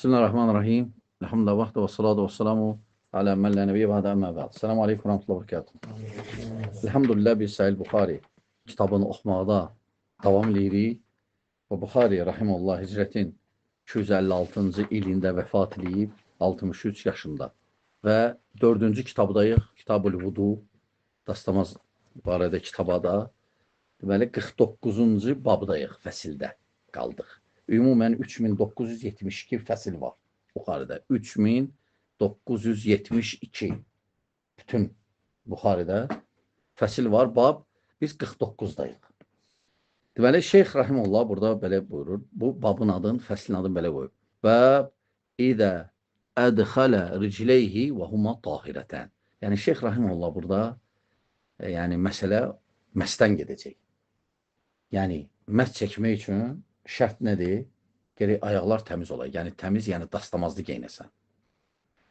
Bismillahirrahmanirrahim. Elhamdülillah vahdə və salatu və salamu alə mən lə nəbiyyə bədə əmmə bəd. Selamu aleykum və rahmetullahi və bərəkatuhu. Elhamdülillah biz Səhih Buxari kitabını oxumaqda davam edirik. Və Buxari rahimehullah hicrətin 256-cı ilində vəfat edib 63 yaşında. Və 4-cü kitabdayıq. Kitab-ül Vudu dastamaz barədə kitabada. Deməli 49-cu babdayıq, fəsildə qaldıq. Ümumən 3972 fəsil var Buxaridə. 3972 bütün Buxaridə fəsil var. Bab biz 49-dayıq. Deməli, Şeyx Rahimullah burada belə buyurur. Bu babın adını, fəslin adını belə qoyub. Bəb İdə ədxələ ricleyhi və huma tahirətən. Yəni, Şeyx Rahimullah burada məsələ məsdən gedəcək. Yəni, məs çəkmək üçün şərt nədir? Gerək ayaqlar təmiz olay. Yəni, təmiz, yəni dastamazlı geyinəsən.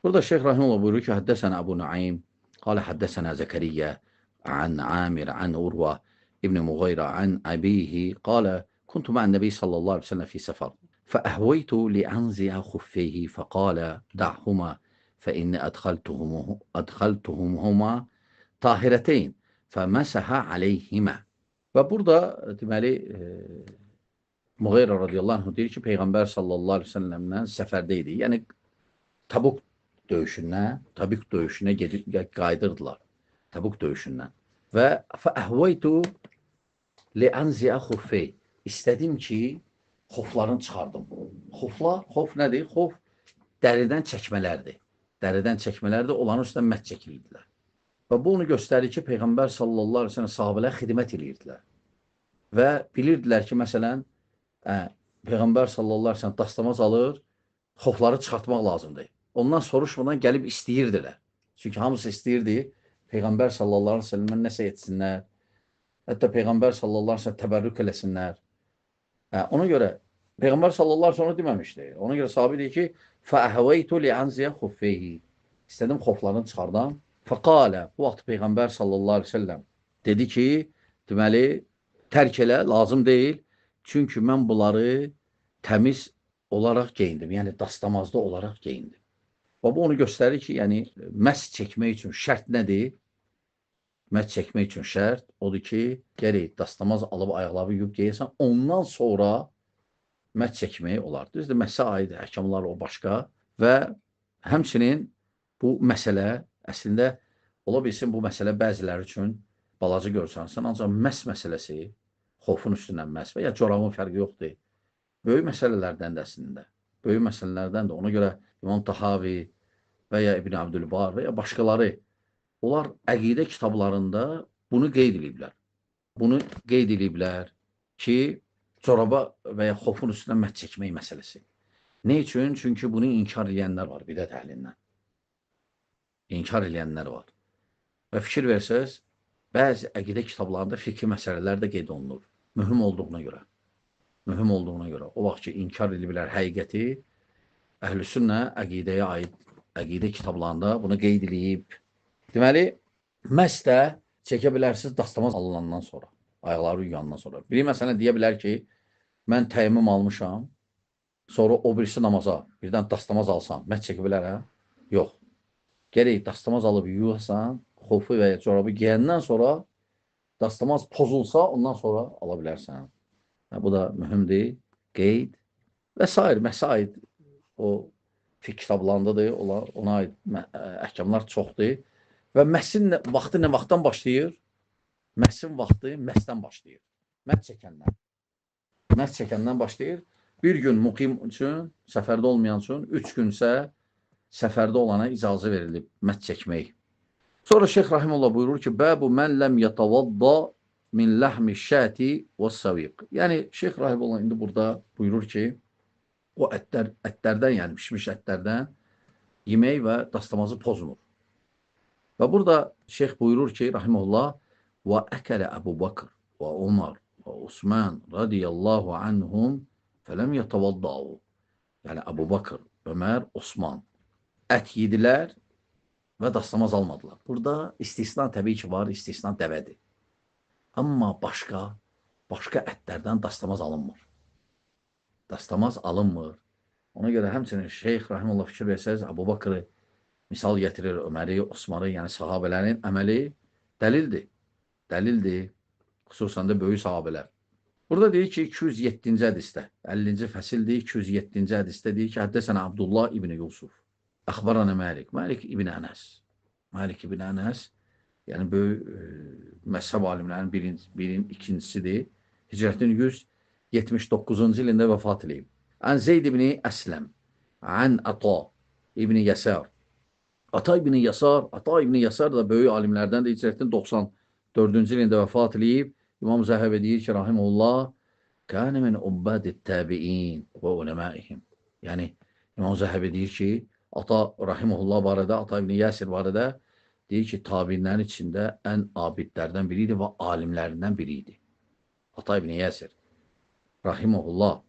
Burada Şeyx Rahimullah buyurur ki, Həddəsənə Əbu Nuaym, qalə Həddəsənə Zəkəriyyə, ən Amir, ən Urva, İbn Muğayrə, ən Əbihi, qalə, kuntu ma'an Nəbi sallallahu aleyhi ve sellem fi səfər. Fəəhveytu li'anzi'a xuffeyhi, fəqalə, da'huma, fəinni ədxəltuhumhuma tahirəteyn, fəməsəhə aleyhimə. Və burada, deməli, Muğayrə radiyallahu anh deyir ki, Peyğəmbər sallallahu aleyhi ve sellemlə səfərdə idi. Yəni, Tabuk döyüşünə qaydırdılar. Tabuk döyüşündən. Və fəəhveytu li'anzi'a xuffey. İstədim ki, xoflarını çıxardım. Xof nədir? Xof dəridən çəkmələrdir. Dəridən çəkmələrdir, onların üstündən mət çəkilirdilər. Və bu onu göstərir ki, Peyğəmbər sallallahu aleyhi ve sellem sahabələr xidmət edirdilər. Və bilirdilər ki, məsələn, Peyğəmbər sallallahu aleyhi ve sellem dastamaz alır, xofları çıxartmaq lazımdır. Ondan soruşmadan gəlib istəyirdilər. Çünki hamısı istəyirdi, Peyğəmbər sallallahu aleyhi ve sellemə nəsə etsinlər, hətta Peyğəmbər sallallahu aleyhi ve sellem təbərrük eləsinlər. Ona görə, Peyğəmbər sallallahu aleyhi ve sellem onu deməmişdir. Ona görə sahabi deyir ki, fəəhveytu li'anziyə xuffeyhi. İstədim xoflarını çıxardan. Fəqalə, bu vaxt Peyğəmbər sallallahu aleyhi ve sellem dedi ki, deməli, tərk elə, lazım deyil. Çünki mən bunları təmiz olaraq geyindim. Yəni, dastamazda olaraq geyindim. Və bu onu göstərir ki, yəni, məhz çəkmək üçün şərt nədir? Məhz çəkmək üçün şərt odur ki, gərək dastamaz alıb ayaqları yuyub geyirsən, ondan sonra məhz çəkmək olar. Düzdür, məhsə aid əhkamlar o başqa və həmçinin bu məsələ əslində ola bilsin, bu məsələ bəziləri üçün balaca görsənsən, ancaq məhz məsələsi xofun üstündən məhz və ya corabın fərqi yoxdur. Böyük məsələlərdən də əslində. Böyük məsələlərdən də ona görə İmam Tahavi və ya İbn Abdülbar və ya başqaları onlar əqidə kitablarında bunu qeyd ediblər. Bunu qeyd ediblər ki, coraba və ya xofun üstündən məhz çəkmək məsələsi. Ne üçün? Çünki bunu inkar edənlər var bidət əhlindən. İnkar edənlər var. Və fikir versəz, bəzi əqidə kitablarında fikri məsələlər də qeyd olunur. Mühüm olduğuna görə. Mühüm olduğuna görə. O vaxt ki, inkar ediblər həqiqəti, əhl-i sünnə əqidəyə aid əqidə kitablarında bunu qeyd edib. Deməli, məhz də çəkə bilərsiniz dastamaz alınandan sonra, ayaqları yuyandan sonra. Biri məsələn deyə bilər ki, mən təyyimim almışam, sonra o birisi namaza birdən dastamaz alsam, məhz çəkə bilər, hə? Yox. Gərək dastamaz alıb yuyursan, xofu və ya corabı giyəndən sonra dastamaz pozulsa, ondan sonra ala bilərsən. Bu da mühümdir, qeyd və s. Məhsə aid o fiqh kitablarındadır, ona aid əhkamlar çoxdur və məhsin vaxtı nə vaxtdan başlayır? Məhsin vaxtı məhsdən başlayır. Məhs çəkəndən başlayır. Bir gün muqim üçün, səfərdə olmayan üçün, 3 günsə səfərdə olana icazə verilib məhs çəkmək. Sonra Şeyx Rahimullah buyurur ki, Bəbu mən ləm yətavadda min ləhmi şəti və səviq. Yəni, Şeyx Rahimullah indi burada buyurur ki, o ətlərdən, yəni pişmiş ətlərdən yemək və dastamazı pozmur. Və burada Şeyx buyurur ki, Rahimullah, və əkələ Əbu Bakr və Umar və Osman radiyallahu anhum fələm yətavaddau. Yəni, Əbu Bakr, Ömər, Osman ət yedilər və dastamaz almadılar. Burada istisna təbii ki var, istisna dəvədir. Amma başqa ətlərdən dastamaz alınmır. Dastamaz alınmır. Ona görə həmçinin Şeyx Rahimullah fikir versəniz, Əbu Bakrı misal gətirir, Öməri, Osmanı, yəni sahabələrin əməli dəlildir. Dəlildir, xüsusən də böyük sahabələr. Burada deyir ki, 207-ci hədisdə, 50-ci fəsildir, 207-ci hədisdə deyir ki, həddəsənə Abdullah ibn Yusuf, əxbaranə Məlik, Məlik ibn Ənəs. Məlik ibn Ənəs, yəni böyük məzhəb alimlərinin birinin ikincisidir. Hicrətin 179-cu ilində vəfat edib. Ən Zeyd ibn Əsləm, ən Ata ibn Yəsər. Ata ibn Yəsər da böyük alimlərdən də hicrətin 94-cü ilində vəfat edib. İmam Zəhəbi deyir ki, rahimullah, kânə min ubbadit təbiin və uləmaihim. Yəni, İmam Zəhəbi deyir ki, Ata rahimullah barədə, Ata ibn Yəsir barədə deyir ki, tabinlərin içində ən abidlərdən biriydi və alimlərindən biriydi. Ata ibn Yəsir, rahimullah.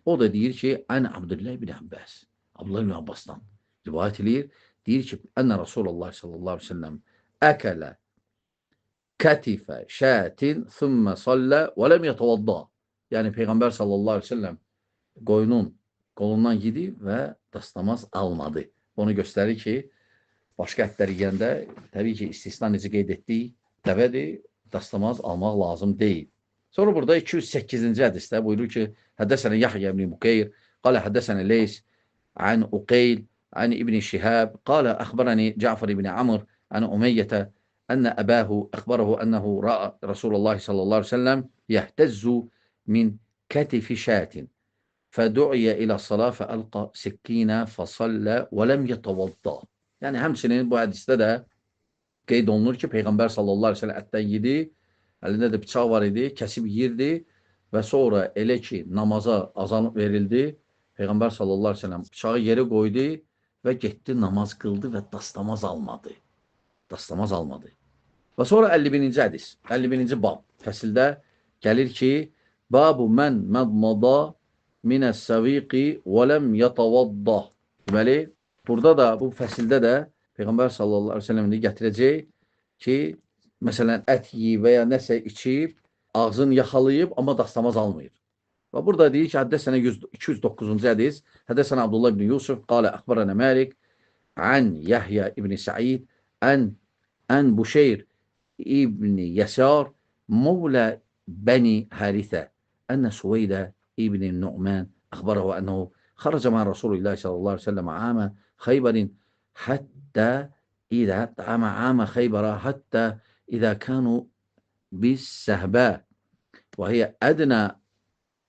O da deyir ki, ən Abdullah ibn Abbas, Abdullah ibn Abbasdan rivayət edir. Deyir ki, ənə Rasulullah sallallahu aleyhi ve sellem əkələ kətifə şətin thümmə sallə və ləm yətəvadda. Yəni, Peyğəmbər sallallahu aleyhi ve sellem qoyunun qolundan yedi və dastamaz almadı. Onu göstərir ki, başqa ətlər yiyəndə, təbii ki, istisna necə qeyd etdik, dəvədir, dastamaz almaq lazım deyil. Sonra burada 208-ci hədisdə buyurur ki, həddəsənə Yahya ibn Bukeyr, qalə həddəsənə Leys, ən Uqeyl, ən İbn Şihab, qalə əxbərəni Cəfər ibn Amr, ən Umeyyətə, ən əbəhu əxbərəhu ənəhu ra'a Rasulullah sallallahu aleyhi ve sellem yəhtəzzu min kətifi şətin, fədu'iyə ilə salə fəəlqa sikkinə fəsallə və ləm yətəvadda. Yəni, həmçinin bu hədisdə də qeyd olunur ki, Peyğəmbər sallallahu aleyhi ve sellem ətdən yedi, əlində də bıçaq var idi, kəsib yirdi və sonra elə ki, namaza azan verildi, Peyğəmbər sallallahu aleyhi ve sellem bıçağı yerə qoydu və getdi, namaz qıldı və dastamaz almadı. Dastamaz almadı. Və sonra 51-ci hədis, 51-ci bab fəsildə gəlir ki, babu mən mədmada minəs-səviqi və ləm yətavadda. Deməli, burada da, bu fəsildə də Peyğəmbər sallallahu aleyhi ve sellem gətirəcək ki, məsələn, ət yiyib və ya nəsə içib, ağzını yaxalayıb, amma dastamaz almayır. Və burada deyir ki, həddəsənə 209-cu hədis, həddəsənə Abdullah ibn Yusuf, qalə əxbərənə Məlik, ən Yahya ibn Sa'id, ən Buşeyr ibn Yəsar, mevlə bəni Hərithə, ənə Suveydə ibn Nu'man, əxbərəhu ənəhu, xaraca mən Rasulullah sallallahu aleyhi ve sellem amə Xeybərin, həttə İdə amə Xeybərə, həttə إذا كانوا بالسهباء وهي أدنى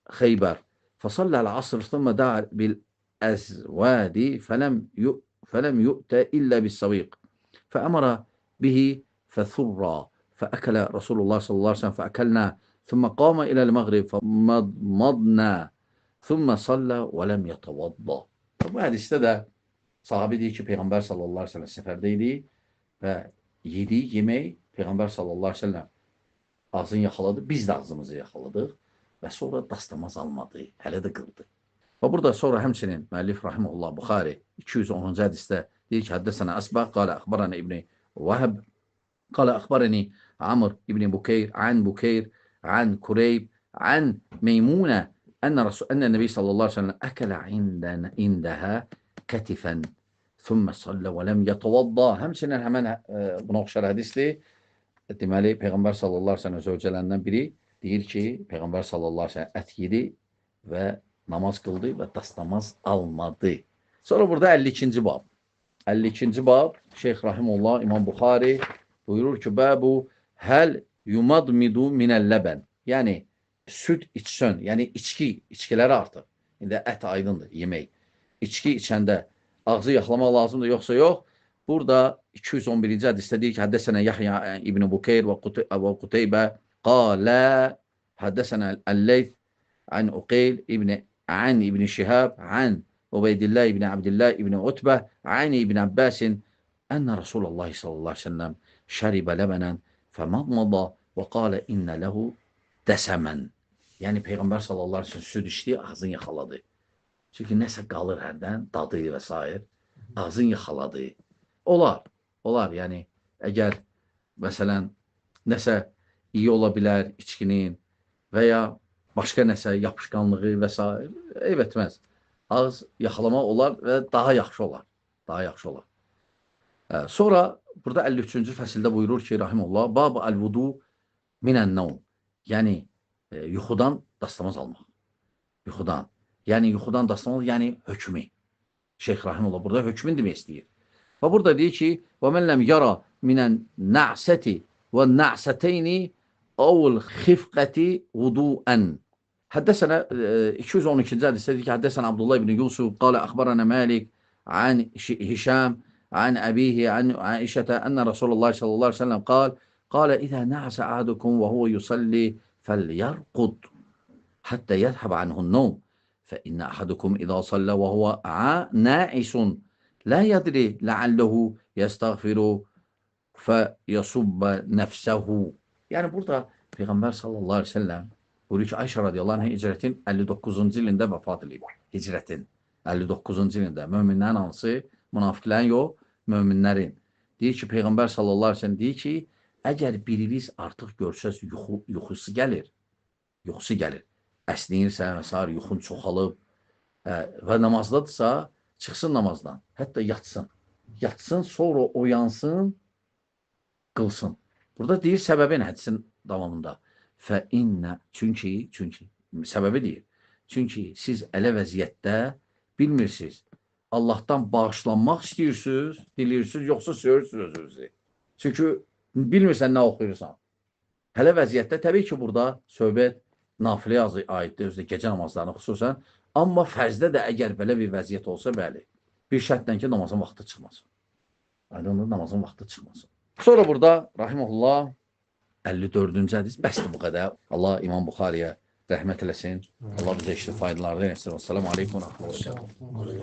خيبر فصلى العصر ثم دعا بالأزواد فلم يؤت إلا بالسويق فأمر به فثرى فأكل رسول الله صلى الله عليه وسلم فأكلنا ثم قام إلى المغرب فمضمضنا ثم صلى ولم يتوضأ. Bu hadiste de sahabe diyor ki Peygamber sallallahu aleyhi ve sellem seferdeydi ve yediği yemeği Peyğəmbər sallallahu aleyhi ve sellem ağzını yaxaladı, biz də ağzımızı yaxaladıq və sonra dastamaz almadı, hələ də qıldı. Və burada sonra həmçinin müəllif rahimehullah Buxari 210-cu hədisdə deyir ki, həddəsənə Əsbəq, qalə əxbarənə İbn Vəhəb, qalə əxbarəni Amr ibn Bukeyr, ən Kureyb, ən Meymunə, ənə Nəbi sallallahu aleyhi ve sellem əkələ indəhə kətifən, thümmə sallə və ləm yətəvadda. Həmçinin həmən buna oxşar hədisdir. Deməli, Peyğəmbər sallallahu aleyhi ve sellem zövcələrindən biri deyir ki, Peyğəmbər sallallahu aleyhi ve sellem ət yedi və namaz qıldı və dastamaz almadı. Sonra burada 52-ci bab. 52-ci bab, Şeyx Rahimullah, İmam Buxari buyurur ki, bəbu həl yumadmidu minəlləbən. Yəni, süd içsən, yəni içkiləri artıq. İndi ət aydındır, yemək. İçki içəndə ağzı yaxlamaq lazımdır, yoxsa yox. Burada 211-ci hədisdə deyir ki, həddəsənə Yahya ibn Bukeyr və Quteybə, qalə həddəsənə Əl-Leyth, ən Uqeyl ən İbn Şihab, ən Ubeydillah ibn Abdillah ibn Utbə, ən İbn Abbasin, ənə Rasulullah sallallahu aleyhi ve sellem şəribə ləbənən fəmadmada və qalə innə ləhu dəsəmən. Yəni, Peyğəmbər sallallahu aleyhi ve sellem süd içdi, ağzını yaxaladı. Çünki nəsə qalır hərdən, dadı və s. Ağzını yaxaladı. Olar, yəni, əgər, məsələn, nəsə iyi ola bilər içkinin və ya başqa nəsə yapışqanlığı və s. Eyb etməz. ağız yaxalamaq olar və daha yaxşı olar. Daha yaxşı olar. Sonra burada 53-cü fəsildə buyurur ki, rahimullah, bab əl-vudu minən-nəvm. Yəni yuxudan dastamaz almaq. Yuxudan. Yəni yuxudan dastamaz, yəni hökmü. Şeyx rahimullah burada hökmün demək istəyir. Və burada deyir ki, və mən ləm yara minən-nə'səti və nə'səteyni əvl xifqəti vuduən. حدثنا 212 حديث حدثنا عبد الله بن يوسف قال أخبرنا مالك عن هشام عن أبيه عن عائشة أن رسول الله صلى الله عليه وسلم قال إذا نعس أحدكم وهو يصلي فليرقد حتى يذهب عنه النوم فإن أحدكم إذا صلى وهو ناعس لا يدري لعله يستغفر فيصب نفسه. Yani burada Peygamber sallallahu aleyhi ve sellem buyuruyor ki, Ayşə radiyallahu anh hicrətin 59-cu ilində vəfat edib. Hicrətin 59-cu ilində. Möminlərin hansı? Münafiqlərin yox, möminlərin. Deyir ki, Peyğəmbər sallallahu aleyhi ve sellem deyir ki, əgər biriniz artıq görsəz yuxusu gəlir, əsniyirsə, məsəl yuxun çoxalıb və namazdadırsa, çıxsın namazdan, hətta yatsın, sonra oyansın, qılsın. Burada deyir səbəbin hədisin davamında. Çünki səbəbi deyir. Çünki siz ələ vəziyyətdə bilmirsiniz. Allahdan bağışlanmaq istəyirsiniz, dilirsiniz, yoxsa söyürsünüz özünüzü. Çünki bilmirsən nə oxuyursan. Hələ vəziyyətdə təbii ki, burada söhbət nafilə aiddir, özdə gecə namazlarını xüsusən. Amma fərzdə də əgər belə bir vəziyyət olsa, bəli, bir şərtlə ki, namazın vaxtı çıxmasın. Aydındır, namazın vaxtı çıxmasın. Sonra burada, rahiməhullah, 54-cü hədis, bəsdir bu qədər. Allah İmam Buxariyə rəhmət eləsin. Allah bizə işli faydalardan etsin. Esselamu aleykum və rəhmətullah.